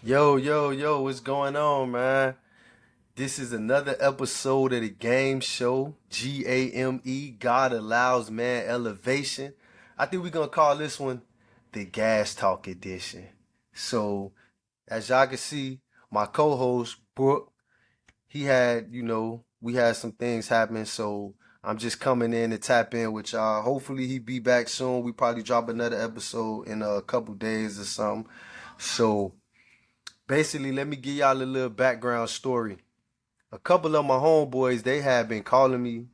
Yo, what's going on, man? This is another episode of the game show, G.A.M.E. God Allows Man Elevation. I think we're going to call this one the Gas Talk Edition. So, as y'all can see, my co-host, Brooke, we had some things happen, so I'm just coming in to tap in with y'all. Hopefully he be back soon. We probably drop another episode in a couple days or something. So, basically, let me give y'all a little background story. A couple of my homeboys, they have been calling me,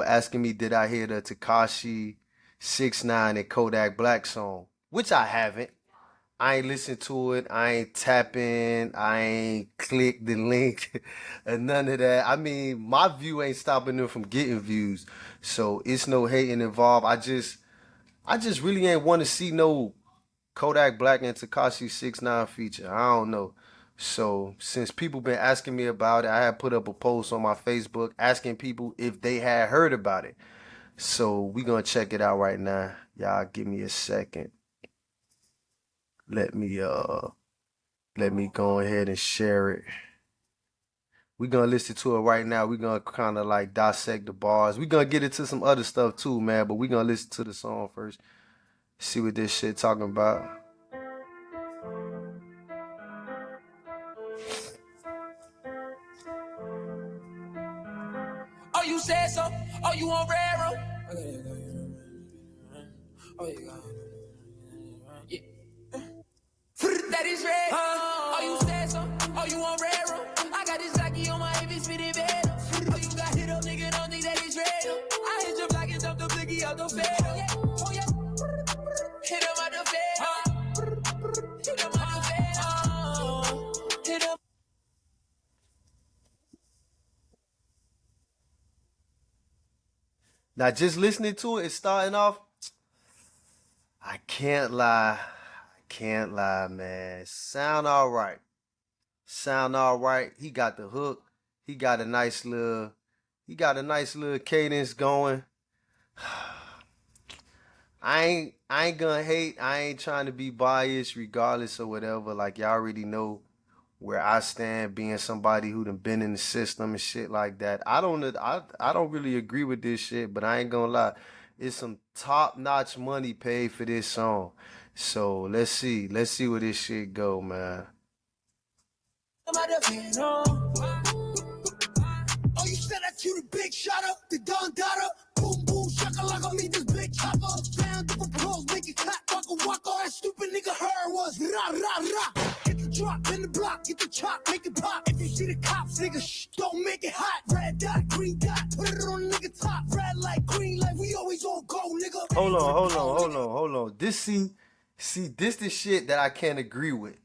asking me, did I hear the Tekashi 6ix9ine and Kodak Blak song? Which I haven't. I ain't listened to it. I ain't tapping. I ain't clicked the link or none of that. I mean, my view ain't stopping them from getting views. So it's no hating involved. I just really ain't want to see no Kodak Blak and Tekashi 6ix9ine feature. I don't know. So since people been asking me about it, I had put up a post on my Facebook asking people if they had heard about it. So we gonna check it out right now. Y'all give me a second. Let me go ahead and share it. We gonna listen to it right now. We gonna kind of like dissect the bars. We gonna get into some other stuff too, man. But we gonna listen to the song first. See what this shit talking about. Oh, you said so? Oh, you on railroad? Oh, you got it. That is red. Oh, you said so? Oh, you on railroad? I got this Lucky on my heavy spinning bed. Oh, you got hit up, nigga, don't think that is real. I hit your block and dump the blicky out the bed. Oh, yeah. Hit him out the bed. Hit him out the bed. Hit him. Now, just listening to it, it's starting off. I can't lie, man. Sound all right. He got the hook. He got a nice little cadence going. I ain't gonna hate. I ain't trying to be biased, regardless or whatever. Like y'all already know where I stand, being somebody who done been in the system and shit like that. I don't really agree with this shit, but I ain't gonna lie. It's some top-notch money paid for this song. So let's see where this shit go, man. Oh, you said that you the big shot up, the Don Dada. Boom, boom, Shaka, Laka, meet this big chopper. Down, double pose, make it clap, waka. That stupid nigga her was rah. Get the drop in the block, get the chop, make it pop. If you see the cops, nigga, don't make it hot. Red dot, green dot, put it on the nigga top. Red light, green light, we always on go, nigga. Hold on. This the shit that I can't agree with.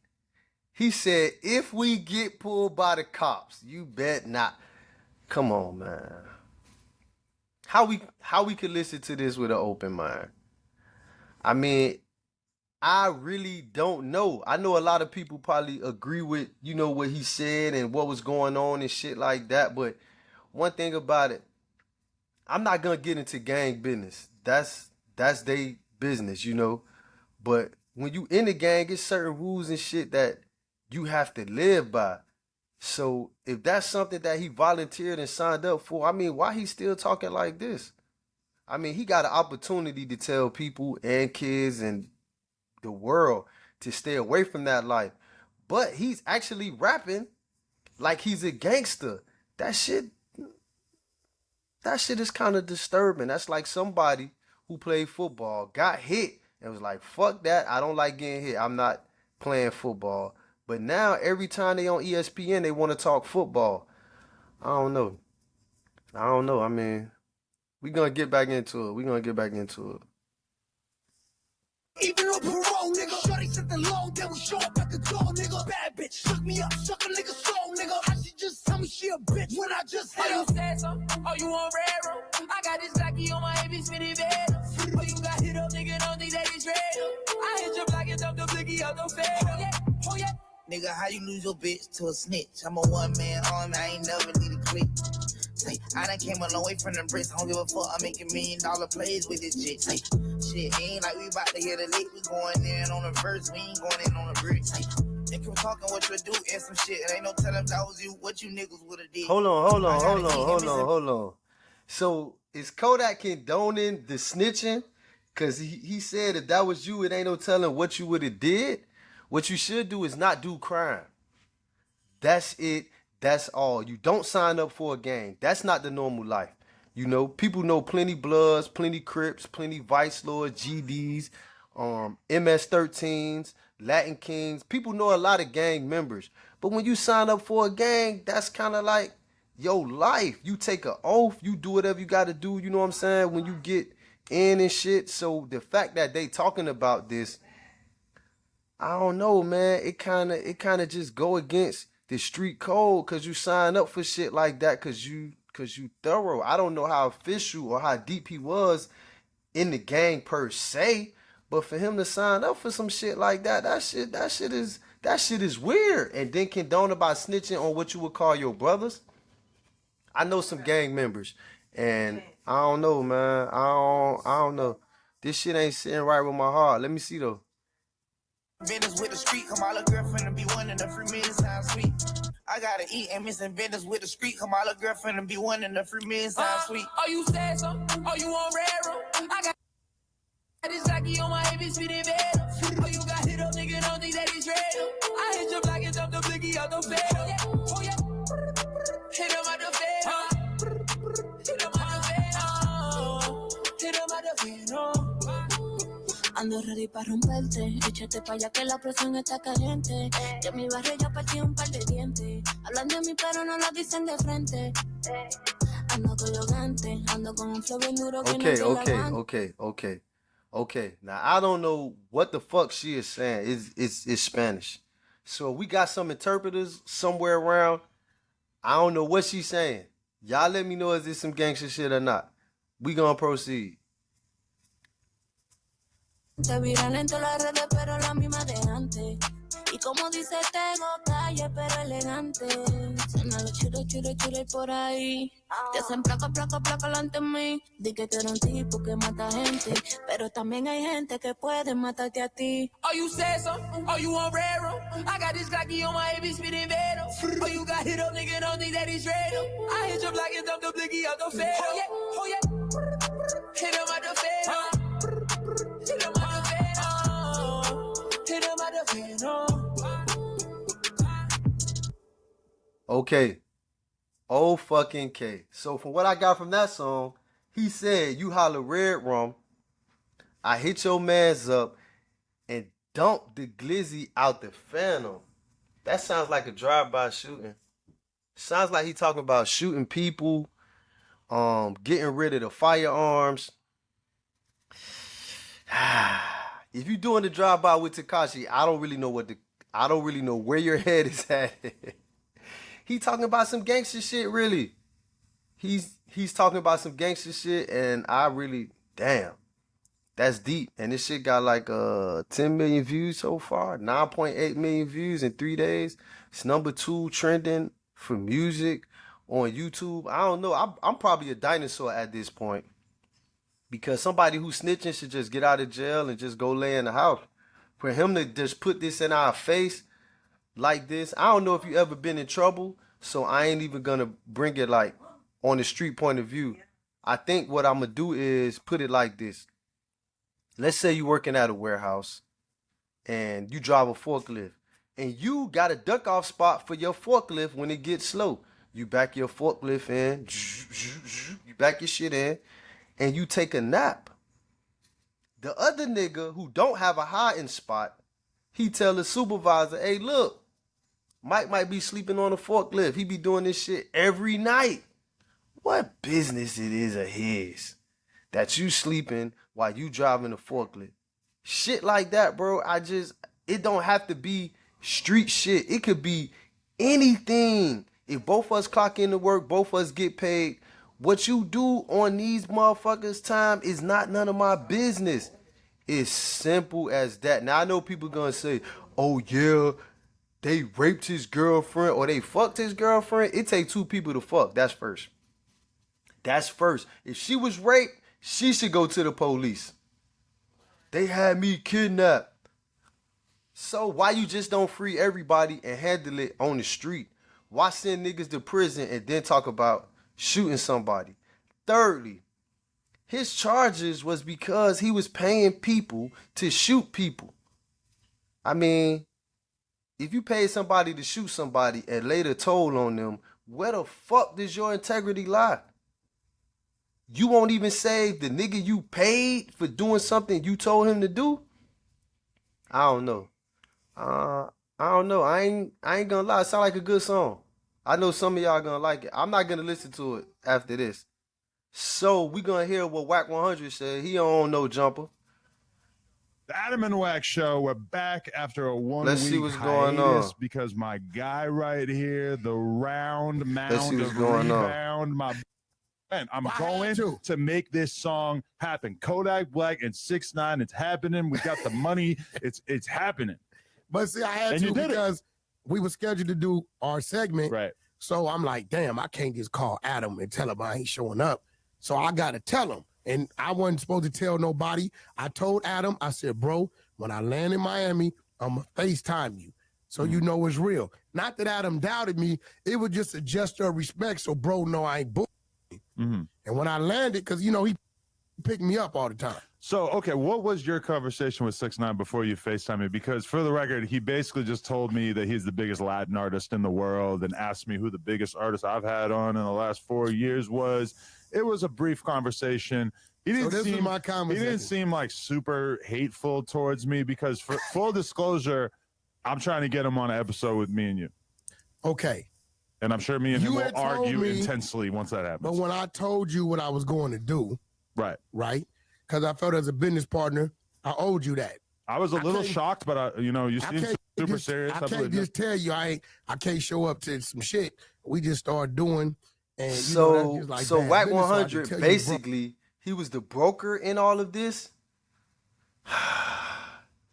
He said, if we get pulled by the cops, you bet not. Come on, man. How we could listen to this with an open mind? I mean, I really don't know. I know a lot of people probably agree with, what he said and what was going on and shit like that. But one thing about it, I'm not gonna get into gang business. That's their business, But when you in the gang, it's certain rules and shit that you have to live by. So if that's something that he volunteered and signed up for, I mean, why he still talking like this? I mean, he got an opportunity to tell people and kids and the world to stay away from that life. But he's actually rapping like he's a gangster. That shit is kind of disturbing. That's like somebody who played football, got hit, and was like, fuck that. I don't like getting hit. I'm not playing football. But now, every time they on ESPN, they want to talk football. I don't know. I mean, we going to get back into it. Even on parole, nigga. Shorty set the low, then we show up at the door, nigga. Bad bitch, suck me up, suck a nigga soul, nigga. How she just tell me she a bitch when I just hit her? Oh, you said so? Oh, you on railroad? I got this Lucky on my heavy spinning bed. Oh, you got hit up, nigga, don't think that is real. I hit your block and dump the blicky out the bed. Oh, yeah. Nigga, how you lose your bitch to a snitch? I'm a one-man army, I ain't never need a click. Say, I done came a long way from the bricks. I don't give a fuck, I'm making $1 million plays with this shit. Say, shit, ain't like we about to hit a lick. We going in on the verse, we ain't going in on the bricks. They keep talking what you do and some shit. And ain't no telling if that was you, what you niggas would have did. Hold on. So is Kodak condoning the snitching? Cause he said if that was you, it ain't no telling what you would have did. What you should do is not do crime. That's it. That's all. You don't sign up for a gang. That's not the normal life. You know, people know plenty Bloods, plenty Crips, plenty Vice Lords, GDs, MS-13s, Latin Kings. People know a lot of gang members. But when you sign up for a gang, that's kind of like your life. You take an oath. You do whatever you got to do. You know what I'm saying? When you get in and shit. So the fact that they talking about this, I don't know, man. It kind of just go against the street code because you sign up for shit like that because you thorough. I don't know how official or how deep he was in the gang per se, but for him to sign up for some shit like that, that shit is weird. And then condone about snitching on what you would call your brothers. I know some gang members, and I don't know, man. I don't know. This shit ain't sitting right with my heart. Let me see though. Vendors with the street, come all the girlfriend and be one in the free million times sweet. I gotta eat and miss and vendors with the street, come all the girlfriend and be one in the free million times sweet. Oh, you said so? Oh, you on railroad? I got this Lucky on my heavy speed in bed. Oh, you got hit up, nigga, don't think that he's real. I hit your block and jump the blicky out the bed. Oh, yeah. Hit him out the bed. Hit him out the bed. Hit him out the bed. Ando ready para romperte, échate pa' allá que la presión está caliente. Que mi barrio ya partí un par de dientes. Hablan de mí pero no lo dicen de frente. Ando cologante, ando con un flow bien duro que Okay. Now I don't know what the fuck she is saying. It's Spanish. So we got some interpreters somewhere around. I don't know what she's saying. Y'all let me know is this some gangster shit or not. We gonna proceed. Se viran en todas las redes, pero la misma de antes. Y como dice, tengo calle, pero elegante. Suena los chure por ahí. Te hacen placa delante de mí. Di que tú eres un tipo que mata gente. Pero también hay gente que puede matarte a ti. Oh, you said so? Oh, you on railroad? I got this Glocky on my heavy speeding veto. Oh, you got hit up, nigga, don't think that he's real. I hit your block and dump the blicky out the fatal. Oh, yeah. Hit him out the fatal. Hit him out the fatal. Hit him out the fatal. Okay. Oh fucking K. So from what I got from that song, he said, you holler red rum, I hit your mans up and dump the glizzy out the phantom. That sounds like a drive-by shooting. Sounds like he talking about shooting people, getting rid of the firearms. If you doing the drive-by with Tekashi, I don't really know where your head is at. He talking about some gangster shit, really. He's talking about some gangster shit, and I really, damn, that's deep. And this shit got like 10 million views so far, 9.8 million views in 3 days. It's #2 trending for music on YouTube. I don't know. I'm probably a dinosaur at this point because somebody who's snitching should just get out of jail and just go lay in the house. For him to just put this in our face like this, I don't know if you ever been in trouble, so I ain't even gonna bring it like on the street point of view. I think what I'm gonna do is put it like this. Let's say you're working at a warehouse and you drive a forklift and you got a duck off spot for your forklift when it gets slow. You back your forklift in, you back your shit in, and you take a nap. The other nigga who don't have a hiding spot, he tell the supervisor, hey, look, Mike might be sleeping on a forklift. He be doing this shit every night. What business it is of his that you sleeping while you driving a forklift? Shit like that, bro. It don't have to be street shit. It could be anything. If both of us clock into work, both of us get paid, what you do on these motherfuckers' time is not none of my business. It's simple as that. Now, I know people gonna say, oh, yeah, they raped his girlfriend or they fucked his girlfriend. It take two people to fuck. That's first. That's first. If she was raped, she should go to the police. They had me kidnapped. So why you just don't free everybody and handle it on the street? Why send niggas to prison and then talk about shooting somebody? Thirdly, his charges was because he was paying people to shoot people. I mean, if you pay somebody to shoot somebody and later told on them, where the fuck does your integrity lie? You won't even save the nigga you paid for doing something you told him to do? I don't know. I don't know. I ain't gonna lie. It sound like a good song. I know some of y'all gonna like it. I'm not gonna listen to it after this. So we gonna hear what Whack 100 said. He don't own no jumper. The Adam and Wax Show. We're back after a 1 Let's see week what's going on. because my guy right here, the round mound of going on. rebound, my man, I'm going to make this song happen. Kodak, Blak, and 6ix9ine. It's happening. We got the money. It's happening. But see, I had to because we were scheduled to do our segment. Right. So I'm like, damn, I can't just call Adam and tell him I ain't showing up. So I got to tell him. And I wasn't supposed to tell nobody. I told Adam, I said, bro, when I land in Miami, I'm going to FaceTime you. So you know it's real. Not that Adam doubted me. It was just a gesture of respect. So bro, no, I ain't And when I landed, because, you know, he picked me up all the time. So, okay, what was your conversation with 6ix9ine before you FaceTime me? Because for the record, he basically just told me that he's the biggest Latin artist in the world and asked me who the biggest artist I've had on in the last 4 years was. It was a brief conversation. He didn't seem like super hateful towards me because for full disclosure, I'm trying to get him on an episode with me and you. Okay. And I'm sure me and him will argue intensely once that happens. But when I told you what I was going to do, right? Because I felt as a business partner, I owed you that. I was a little shocked, but you seem super serious. I can't just tell you I can't show up to some shit. We just started doing, and so just like so Whack 100 basically he was the broker in all of this.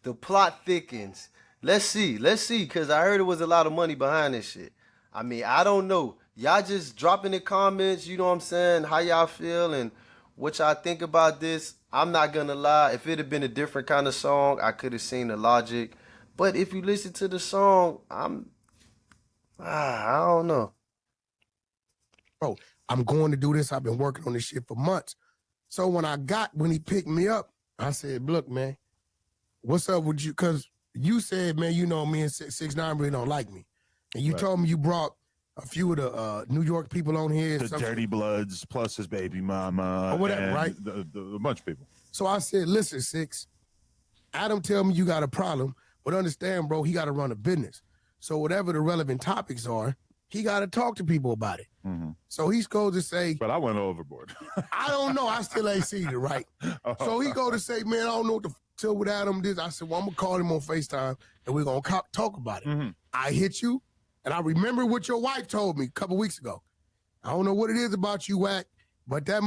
The plot thickens. Let's see, because I heard it was a lot of money behind this shit. I mean, I don't know. Y'all just drop in the comments, you know what I'm saying, how y'all feel and what y'all think about this. I'm not gonna lie. If it had been a different kind of song, I could have seen the logic. But if you listen to the song, I don't know. Bro, I'm going to do this. I've been working on this shit for months. So when he picked me up, I said, look, man, what's up with you? Because you said, man, you know me and 6ix9ine really don't like me. And you told me you brought a few of the New York people on here. The Dirty Bloods plus his baby mama. Or whatever, right? A bunch of people. So I said, listen, Six, Adam tell me you got a problem, but understand, bro, he got to run a business. So whatever the relevant topics are, he got to talk to people about it. So he's going to say. But I went overboard. I don't know. I still ain't seen it, right? So he go to say, man, I don't know what to tell with Adam this. I said, well, I'm going to call him on FaceTime, and we're going to talk about it. I hit you. And I remember what your wife told me a couple weeks ago. I don't know what it is about you, Whack, but that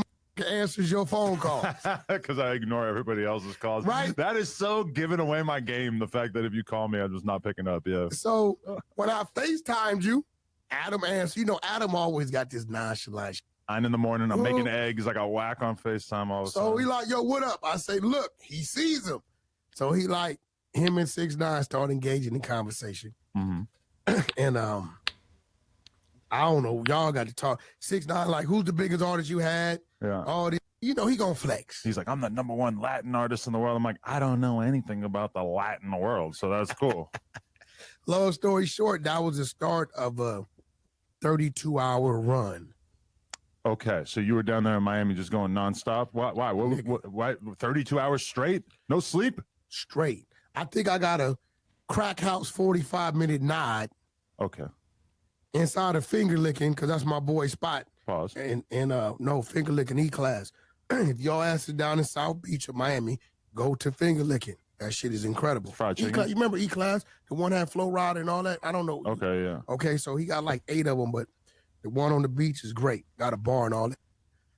answers your phone call. Because I ignore everybody else's calls. Right. That is so giving away my game, the fact that if you call me, I'm just not picking up. Yeah. So when I FaceTimed you, Adam answered. You know, Adam always got this nonchalant shit. 9 in the morning, I'm making eggs. I got Whack on FaceTime all the time. So he like, yo, what up? I say, look, he sees him. So he like, him and 6ix9ine start engaging in conversation. And I don't know, y'all got to talk. 6ix9ine, like, who's the biggest artist you had? Yeah. All this, you know, he gonna flex. He's like, I'm the #1 Latin artist in the world. I'm like, I don't know anything about the Latin world, so that's cool. Long story short, that was the start of a 32-hour run. Okay, so you were down there in Miami just going nonstop? Why? Why 32 hours straight? No sleep? Straight. I think I got a crack house 45-minute nod. Okay. Inside of finger licking, because that's my boy's spot. Pause. And no, finger licking E-class. If y'all asses down in South Beach or Miami, go to finger licking. That shit is incredible. Fried chicken. You remember E-class? The one had Flow Rod and all that? I don't know. Okay, yeah. Okay, so he got like 8 of them, but the one on the beach is great. Got a bar and all that.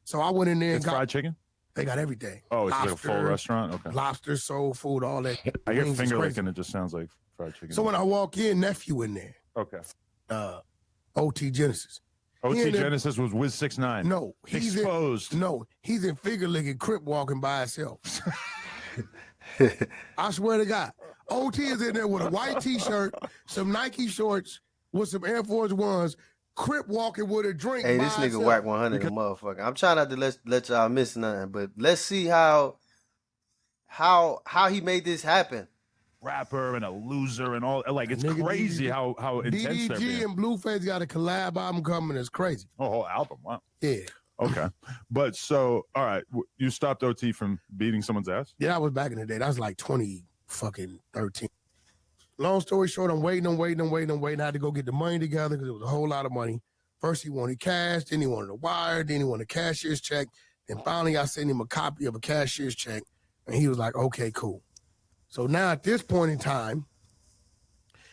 So I went in there and got fried chicken? They got everything. Oh, it's like a full restaurant? Okay. Lobster, soul food, all that. I hear finger licking, it just sounds like fried chicken. So when I walk in, nephew in there. Okay. OT Genesis. OT Genesis was with 6ix9ine. No. He's exposed. He's in finger licking, crip walking by himself. I swear to God. OT is in there with a white T-shirt, some Nike shorts, with some Air Force Ones, crip walking with a drink. Hey, by this nigga himself. whack 100 a motherfucker. I'm trying not to let y'all miss nothing, but let's see how he made this happen. Rapper and a loser and all. Like, it's Nigga, crazy how intense they're being. DDG and Blueface got a collab album coming. It's crazy. Oh, whole album. Wow. Yeah. Okay. But so, all right, you stopped OT from beating someone's ass? Yeah, that was back in the day. That was like 2013. Long story short, I'm waiting. I had to go get the money together because it was a whole lot of money. First, he wanted cash, then he wanted a wire, then he wanted a cashier's check. And finally, I sent him a copy of a cashier's check, and he was like, okay, cool. So now at this point in time,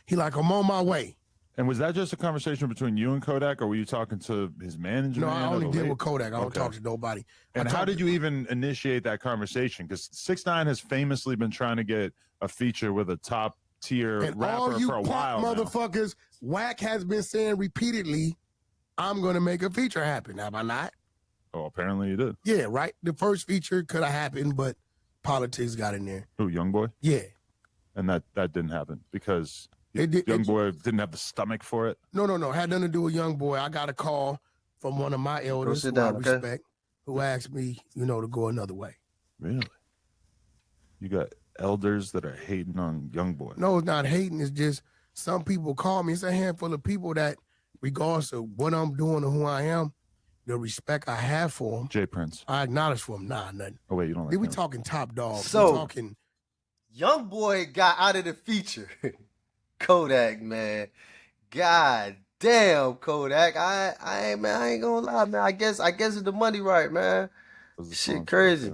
he like, I'm on my way. And was that just a conversation between you and Kodak, or were you talking to his manager? No, I only deal with Kodak. I don't talk to nobody. And how did you even initiate that conversation? Because 6ix9ine has famously been trying to get a feature with a top tier and rapper all you for a while motherfuckers, Wack has been saying repeatedly, I'm going to make a feature happen. Have I not? Oh, apparently you did. Yeah, right? The first feature could have happened, but politics got in there. Who, Youngboy? Yeah. And that didn't happen because Youngboy Boy didn't have the stomach for it? No. Had nothing to do with Youngboy. I got a call from one of my elders who I respect, who asked me, to go another way. Really? You got elders that are hating on Youngboy? No, it's not hating. It's just some people call me. It's a handful of people that, regardless of what I'm doing or who I am, the respect I have for them. Jay Prince. I acknowledge for them. Nah, nothing. Oh, wait, you don't like We him. talking Top Dog. So, we talking... Youngboy got out of the feature. Kodak, man. God damn, Kodak. I ain't gonna lie, man. I guess it's the money right, man. Shit crazy.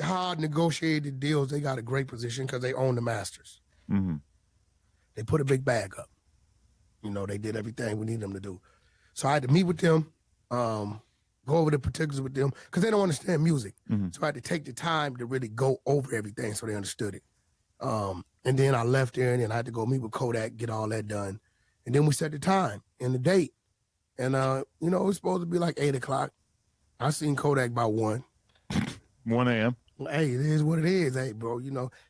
Hard negotiated deals, they got a great position because they own the masters. Mm-hmm. They put a big bag up. They did everything we need them to do. So I had to meet with them, go over the particulars with them, because they don't understand music. Mm-hmm. So I had to take the time to really go over everything so they understood it. And then I left there, and then I had to go meet with Kodak, get all that done. And then we set the time and the date. And, it was supposed to be like 8 o'clock. I seen Kodak by 1. 1 a.m.? Hey, it is what it is. Hey, bro,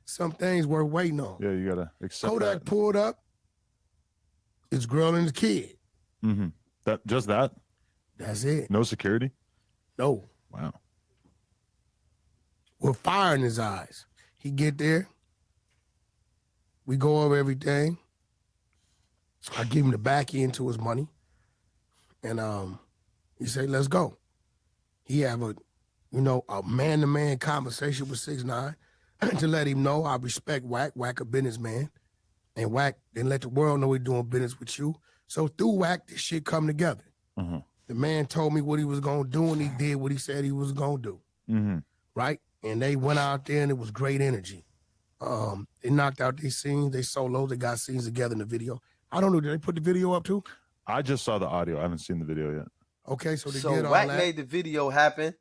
some things worth waiting on. Yeah, you got to accept Kodak that. pulled up, his girl and his kid. Mm-hmm. Just that? That's it. No security? No. Wow. With fire in his eyes. He get there. We go over everything. I give him the back end to his money. And he say, let's go. He have a man-to-man conversation with 6ix9ine to let him know I respect Wack. Wack a businessman. And Wack didn't let the world know he's doing business with you. So through Wack, this shit come together. Mm-hmm. The man told me what he was going to do, and he did what he said he was going to do. Mm-hmm. Right? And they went out there, and it was great energy. They knocked out these scenes. They solos. They got scenes together in the video. I don't know. Did they put the video up too? I just saw the audio. I haven't seen the video yet. Okay, so they So did all Wack that. made the video happen.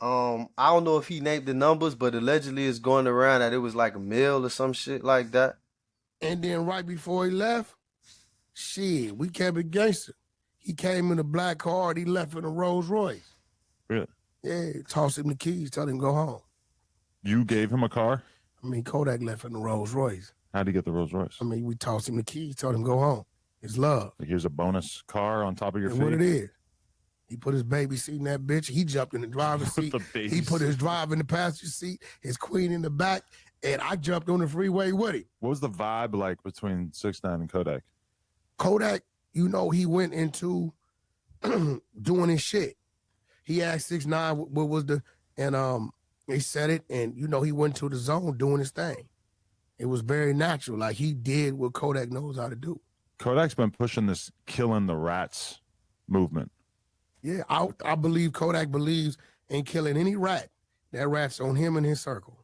I don't know if he named the numbers, but allegedly it's going around that it was like $1 million or some shit like that. And then right before he left, shit, we kept it gangster. He came in a black car and he left in a Rolls Royce. Really? Yeah, tossed him the keys, told him to go home. You gave him a car? I mean, Kodak left in a Rolls Royce. How'd he get the Rolls Royce? I mean, we tossed him the keys, told him to go home. It's love. Like, here's a bonus car on top of your And feet? what it is. He put his baby seat in that bitch. He jumped in the driver's seat. He put his driver in the passenger seat, his queen in the back, and I jumped on the freeway with him. What was the vibe like between 6ix9ine and Kodak? Kodak, he went into doing his shit. He asked 6ix9ine what was and he said it, and he went to the zone doing his thing. It was very natural. Like, he did what Kodak knows how to do. Kodak's been pushing this killing the rats movement. Yeah, I believe Kodak believes in killing any rat. That rat's on him and his circle.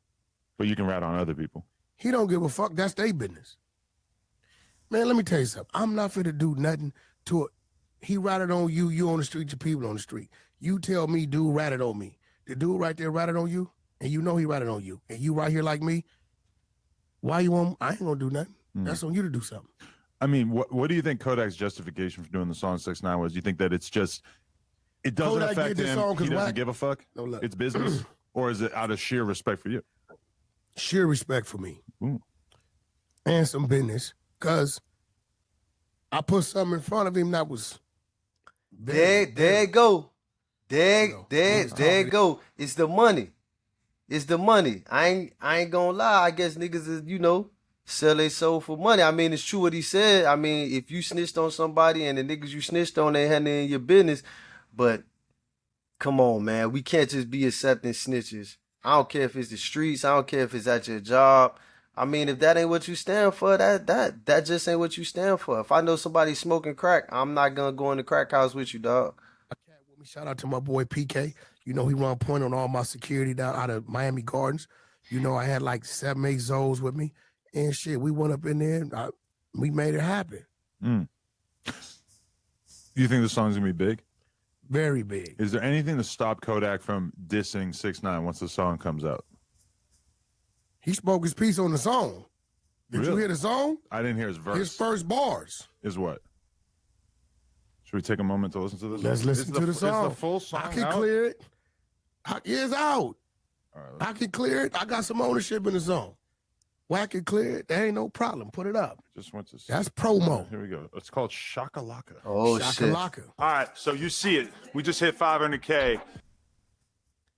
But you can rat on other people. He don't give a fuck. That's their business. Man, let me tell you something. I'm not finna do nothing to it. He ratted on you, you on the street, your people on the street. You tell me dude ratted on me. The dude right there ratted on you, and he ratted on you. And you right here like me, why you want, I ain't gonna do nothing. That's on you to do something. I mean, what do you think Kodak's justification for doing the song 6ix9ine was? Do you think that it's just, it doesn't Kodak affect did this him, song he 'cause doesn't Wack- give a fuck? No, look. It's business? Or is it out of sheer respect for you? sheer respect for me. Ooh. And some business, because I put something in front of him that was There it go. There it go. It's the money. It's the money. I ain't gonna lie. I guess niggas is, sell their soul for money. I mean, it's true what he said. I mean, if you snitched on somebody and the niggas you snitched on ain't handling your business, but come on, man. We can't just be accepting snitches. I don't care if it's the streets. I don't care if it's at your job. I mean, if that ain't what you stand for, that just ain't what you stand for. If I know somebody smoking crack, I'm not gonna go in the crack house with you, dog. Shout out to my boy PK. He run point on all my security down out of Miami Gardens. I had like 7, 8 Zoes with me. And shit, we went up in there and we made it happen. You think the song's gonna be big? Very big. Is there anything to stop Kodak from dissing 6ix9ine once the song comes out? He spoke his piece on the song. Did you hear the song? I didn't hear his verse. His first bars. Is what? Should we take a moment to listen to this? Let's listen to the song. Is the full song I can out? clear it. It's out. All right, I can clear it. I got some ownership in the song. Well, I can clear it. There ain't no problem. Put it up. Just went to. That's promo. Here we go. It's called Shaka Laka. Oh, Shaka shit. Laka. All right, so you see it. We just hit 500K.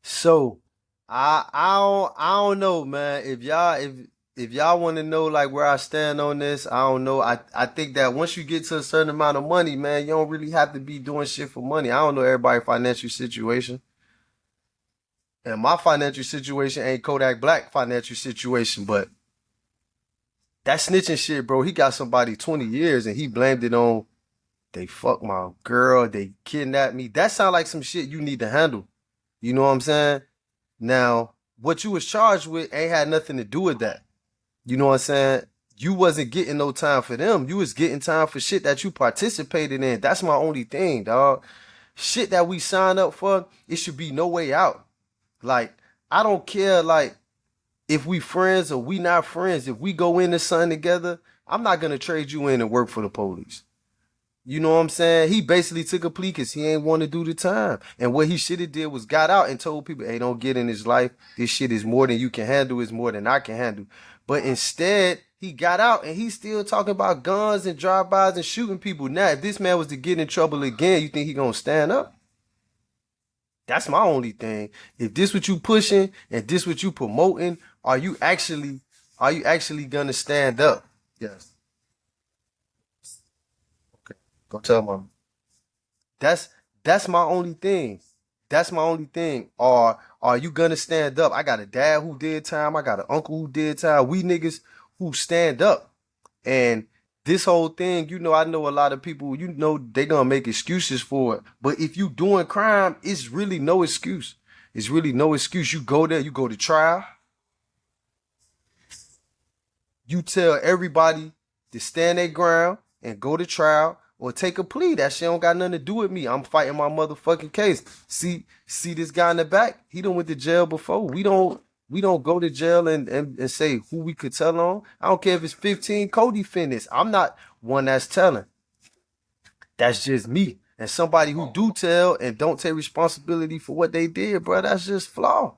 So I don't know, man. If y'all want to know like where I stand on this, I don't know. I think that once you get to a certain amount of money, man, you don't really have to be doing shit for money. I don't know everybody's financial situation. And my financial situation ain't Kodak Blak financial situation, but that snitching shit, bro, he got somebody 20 years and he blamed it on they fucked my girl, they kidnapped me. That sound like some shit you need to handle. You know what I'm saying? Now, what you was charged with ain't had nothing to do with that. You know what I'm saying? You wasn't getting no time for them. You was getting time for shit that you participated in. That's my only thing, dog. Shit that we signed up for, it should be no way out. Like, I don't care, like, if we friends or we not friends. If we go into something together, I'm not going to trade you in and work for the police. You know what I'm saying? He basically took a plea because he ain't want to do the time. And what he should have did was got out and told people, hey, don't get in his life. This shit is more than you can handle. It's more than I can handle. But instead, he got out and he's still talking about guns and drive-bys and shooting people. Now, if this man was to get in trouble again, you think he going to stand up? That's my only thing. If this what you pushing and this what you promoting, are you actually gonna stand up? Yes. Okay. Go tell mom. That's my only thing. That's my only thing. Are you gonna stand up? I got a dad who did time. I got an uncle who did time. We niggas who stand up. And this whole thing, I know a lot of people, they gonna make excuses for it. But if you doing crime, it's really no excuse. It's really no excuse. You go there, you go to trial. You tell everybody to stand their ground and go to trial or take a plea. That shit don't got nothing to do with me. I'm fighting my motherfucking case. See this guy in the back? He done went to jail before. We don't go to jail and say who we could tell on. I don't care if it's 15 co-defendants. I'm not one that's telling. That's just me. And somebody who do tell and don't take responsibility for what they did, bro, that's just flawed.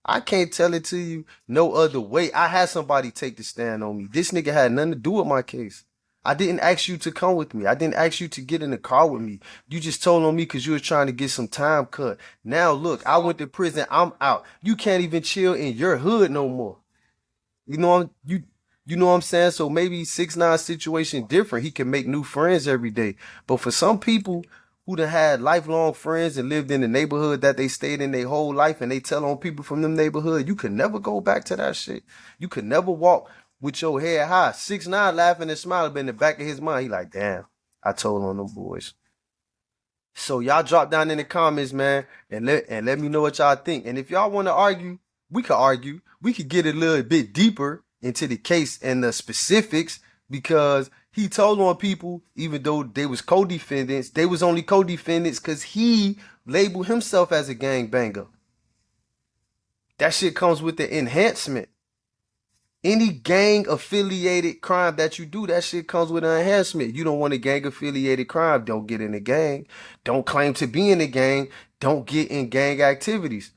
I can't tell it to you no other way. I had somebody take the stand on me. This nigga had nothing to do with my case. I didn't ask you to come with me. I didn't ask you to get in the car with me. You just told on me because you was trying to get some time cut. Now look, I went to prison. I'm out. You can't even chill in your hood no more. You know what I'm saying? So maybe 6ix9ine situation different. He can make new friends every day. But for some people who done had lifelong friends and lived in the neighborhood that they stayed in their whole life and they tell on people from them neighborhood, you could never go back to that shit. You could never walk with your head high. 6ix9ine laughing and smiling, but in the back of his mind, he like, damn, I told on them boys. So y'all drop down in the comments, man, and let me know what y'all think. And if y'all want to argue, we could argue. We could get a little bit deeper into the case and the specifics, because he told on people, even though they was co-defendants, they was only co-defendants because he labeled himself as a gangbanger. That shit comes with the enhancement. Any gang-affiliated crime that you do, that shit comes with an enhancement. You don't want a gang-affiliated crime, don't get in a gang. Don't claim to be in a gang. Don't get in gang activities.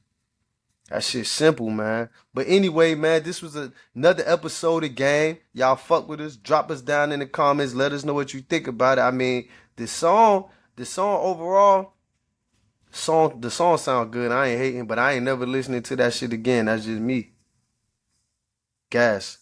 That shit simple, man. But anyway, man, this was another episode of Game. Y'all fuck with us. Drop us down in the comments. Let us know what you think about it. I mean, the song overall, the song sound good. I ain't hating, but I ain't never listening to that shit again. That's just me. Gas.